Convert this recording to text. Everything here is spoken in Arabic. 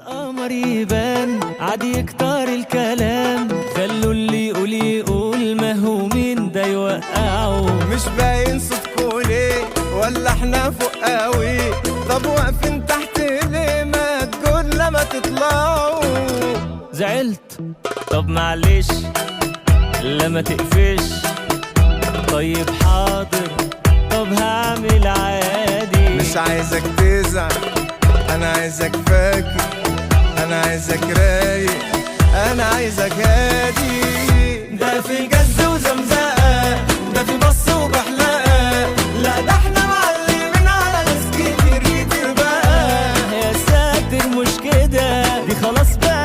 القمر يبان عادي يكتر الكلام، خلوا اللي يقول يقول، ما هو مين ده يوقعه. مش باين صوتكوا ليه ولا احنا فوق قوي؟ طب واقفين تحت ليه؟ ما تقول لما تطلعوا. زعلت؟ طب معلش لما تقفش. طيب حاضر، طب هعمل عادي. مش عايزك تزعل، انا عايزك فاكر، انا عايزك رايق، انا عايزك هادي. ده في جز وزمزقة، ده في بص وبحلقة، لا ده احنا معلمين على ناس كتير كتير بقى. يا ساتر مش كده، دي خلاص بقى